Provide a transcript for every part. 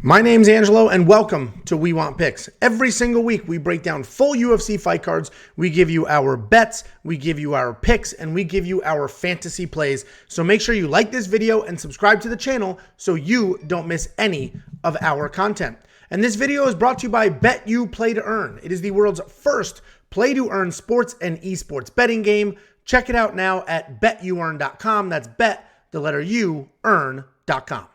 My name's Angelo, and welcome to We Want Picks. Every single week, we break down full UFC fight cards. We give you our bets, we give you our picks, and we give you our fantasy plays. So make sure you like this video and subscribe to the channel so you don't miss any of our content. And this video is brought to you by BETU Play to Earn. It is the world's first play-to-earn sports and esports betting game. Check it out now at betuearn.com. That's bet, the letter U, earn.com.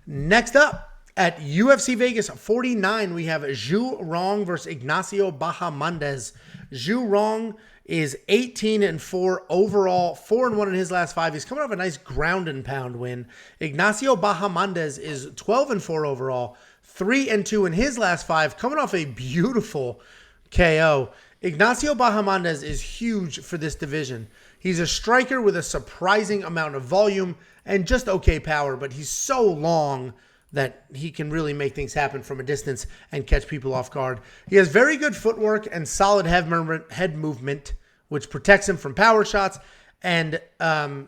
Next up, at UFC Vegas 49, we have Zhu Rong versus Ignacio Bahamondes. Zhu Rong is 18-4 overall, 4-1 in his last 5. He's coming off a nice ground and pound win. Ignacio Bahamondes is 12-4 overall, 3-2 in his last 5, coming off a beautiful KO. Ignacio Bahamondes is huge for this division. He's a striker with a surprising amount of volume and just okay power, but he's so long that he can really make things happen from a distance and catch people off guard. He has very good footwork and solid head movement, which protects him from power shots, and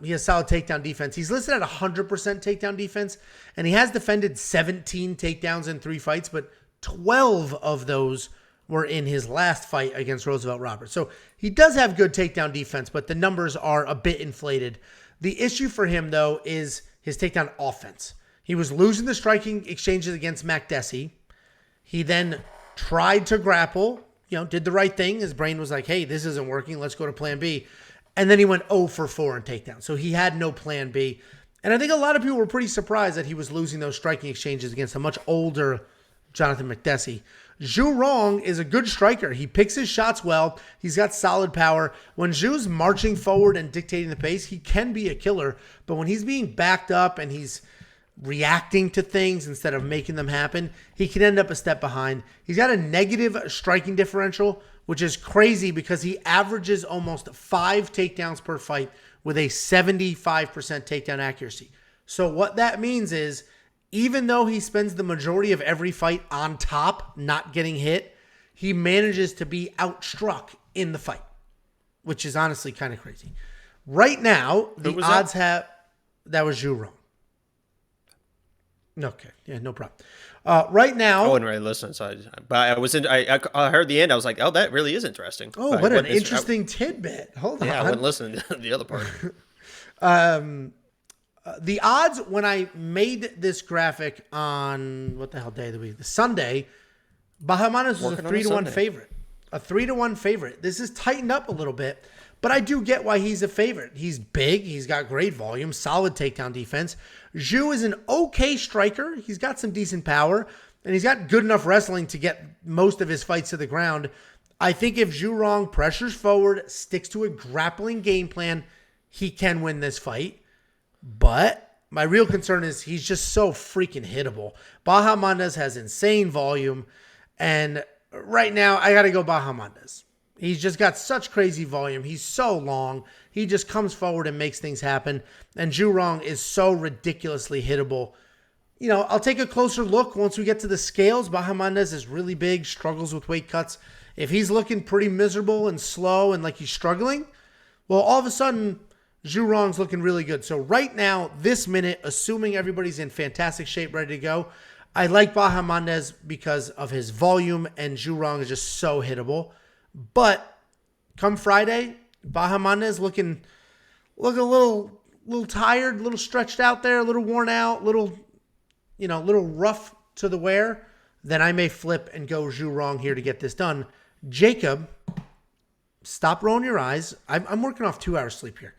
he has solid takedown defense. He's listed at 100% takedown defense, and he has defended 17 takedowns in 3 fights, but 12 of those were in his last fight against Roosevelt Roberts. So he does have good takedown defense, but the numbers are a bit inflated. The issue for him, though, is his takedown offense. He was losing the striking exchanges against Makdessi. He then tried to grapple, did the right thing. His brain was like, hey, this isn't working. Let's go to plan B. And then he went 0 for 4 in takedown. So he had no plan B. And I think a lot of people were pretty surprised that he was losing those striking exchanges against a much older Jonathan Makdessi. Zhu Rong is a good striker. He picks his shots well. He's got solid power. When Zhu's marching forward and dictating the pace, he can be a killer. But when he's being backed up and he's reacting to things instead of making them happen, he can end up a step behind. He's got a negative striking differential, which is crazy because he averages almost 5 takedowns per fight with a 75% takedown accuracy. So what that means is, even though he spends the majority of every fight on top, not getting hit, he manages to be outstruck in the fight, which is honestly kind of crazy. Right now, the odds have... That was Zhu Rong. Okay, yeah, no problem. Right now, I wasn't really listening, but I heard the end. I was like, oh, that really is interesting. Oh, what an interesting tidbit. Hold on. Yeah, I wasn't listening to the other part. The odds when I made this graphic on what the hell day of the week? The Sunday, Bahamondes was a 3-1 favorite. A 3-1 favorite. This is tightened up a little bit, but I do get why he's a favorite. He's big. He's got great volume, solid takedown defense. Zhu is an okay striker. He's got some decent power, and he's got good enough wrestling to get most of his fights to the ground. I think if Zhu Rong pressures forward, sticks to a grappling game plan, he can win this fight. But my real concern is he's just so freaking hittable. Bahamondes has insane volume, and right now I got to go Bahamondes. He's just got such crazy volume. He's so long. He just comes forward and makes things happen. And Zhu Rong is so ridiculously hittable. I'll take a closer look once we get to the scales. Bahamondes is really big, struggles with weight cuts. If he's looking pretty miserable and slow and like he's struggling, well, all of a sudden, Zhu Rong's looking really good. So right now, this minute, assuming everybody's in fantastic shape, ready to go, I like Bahamondes because of his volume, and Zhu Rong is just so hittable. But come Friday, Bahamondes looking a little tired, a little stretched out there, a little worn out, little rough to the wear. Then I may flip and go Zhu Rong here to get this done. Jacob, stop rolling your eyes. I'm working off 2 hours sleep here.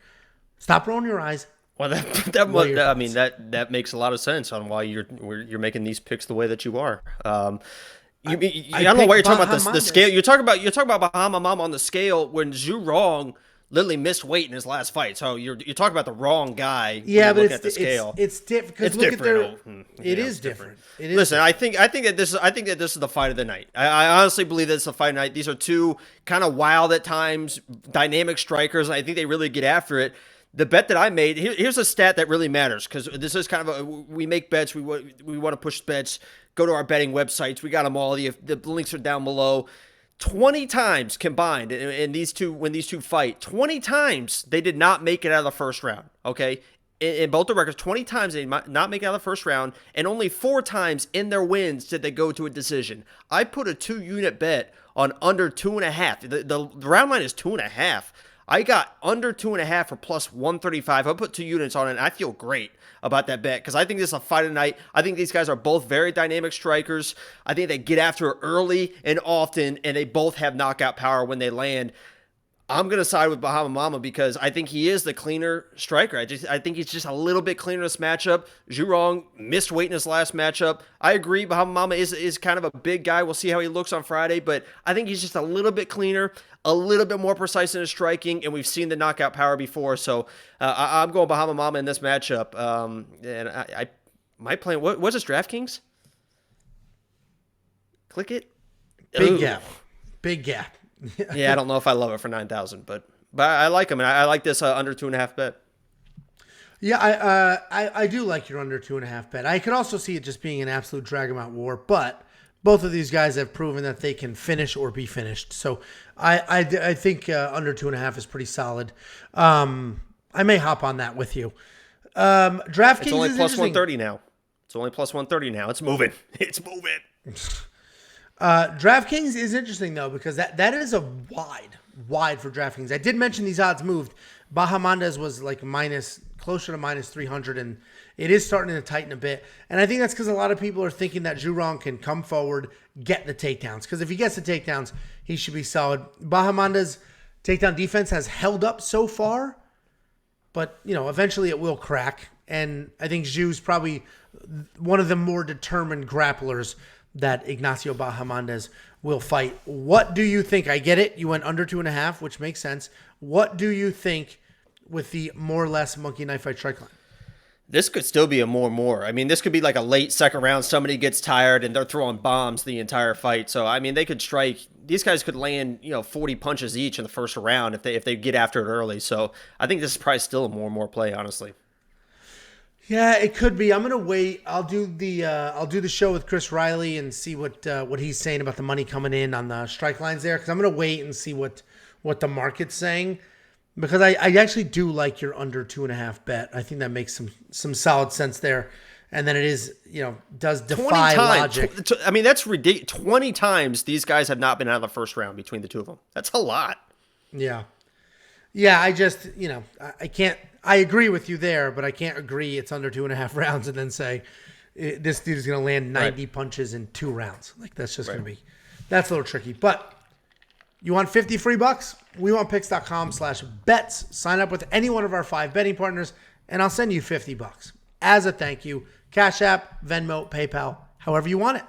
Stop rolling your eyes. Well, that makes a lot of sense on why you're making these picks the way that you are. I don't know why you're talking about the scale. You're talking about Bahamondes on the scale when Zhu Rong literally missed weight in his last fight. So you're talking about the wrong guy. Yeah, but at the scale. It's different. It's different. It is different. Listen, I think that this is the fight of the night. I honestly believe that it's the fight of the night. These are 2 kind of wild at times, dynamic strikers, and I think they really get after it. The bet that I made, here's a stat that really matters, because this is kind of we make bets. We want to push bets. Go to our betting websites. We got them all. The links are down below. 20 times combined in these two, when these two fight, 20 times they did not make it out of the first round. Okay. in both the records, 20 times they might not make it out of the first round, and only 4 times in their wins did they go to a decision. I put a 2-unit bet on under 2.5. The round line is 2.5. I got under 2.5 for plus 135. I put 2 units on it, and I feel great about that bet because I think this is a fight of the night. I think these guys are both very dynamic strikers. I think they get after it early and often, and they both have knockout power when they land. I'm going to side with Bahamondes because I think he is the cleaner striker. I think he's just a little bit cleaner in this matchup. Zhu Rong missed weight in his last matchup. I agree, Bahamondes is kind of a big guy. We'll see how he looks on Friday, but I think he's just a little bit cleaner, a little bit more precise in his striking, and we've seen the knockout power before. So I'm going Bahamondes in this matchup. And I might play. What's this, DraftKings? Click it. Big gap. Big gap. Yeah, I don't know if I love it for 9,000, but I like him, and I like this under 2.5 bet. Yeah, I do like your under 2.5 bet. I could also see it just being an absolute drag 'em out war, but both of these guys have proven that they can finish or be finished. So I think under 2.5 is pretty solid. I may hop on that with you. DraftKings It's only is plus 130 now. It's only plus 130 now. It's moving. It's moving. DraftKings is interesting though because that is a wide for DraftKings. I did mention these odds moved. Bahamondes was like closer to minus 300, and it is starting to tighten a bit. And I think that's because a lot of people are thinking that Zhu Rong can come forward, get the takedowns. Because if he gets the takedowns, he should be solid. Bahamondes' takedown defense has held up so far, but eventually it will crack. And I think Zhu's probably one of the more determined grapplers that Ignacio Bahamondes will fight. What do you think? I get it. You went under 2.5, which makes sense. What do you think with the more or less monkey knife fight strike line? This could still be a more. I mean, this could be like a late second round. Somebody gets tired and they're throwing bombs the entire fight. So, I mean, they could strike. These guys could land, 40 punches each in the first round if they get after it early. So, I think this is probably still a more play, honestly. Yeah, it could be. I'm gonna wait. I'll do the show with Chris Riley and see what he's saying about the money coming in on the strike lines there. Because I'm gonna wait and see what the market's saying. Because I actually do like your under 2.5 bet. I think that makes some solid sense there. And then it is does defy logic. I mean, that's ridiculous. 20 times these guys have not been out of the first round between the two of them. That's a lot. Yeah. Yeah. I just I can't. I agree with you there, but I can't agree it's under 2.5 rounds and then say this dude is going to land 90 punches in 2 rounds. Like that's just going to be, that's a little tricky. But you want 50 free bucks? WeWantPicks.com/bets. Sign up with any one of our 5 betting partners, and I'll send you 50 bucks as a thank you. Cash App, Venmo, PayPal, however you want it.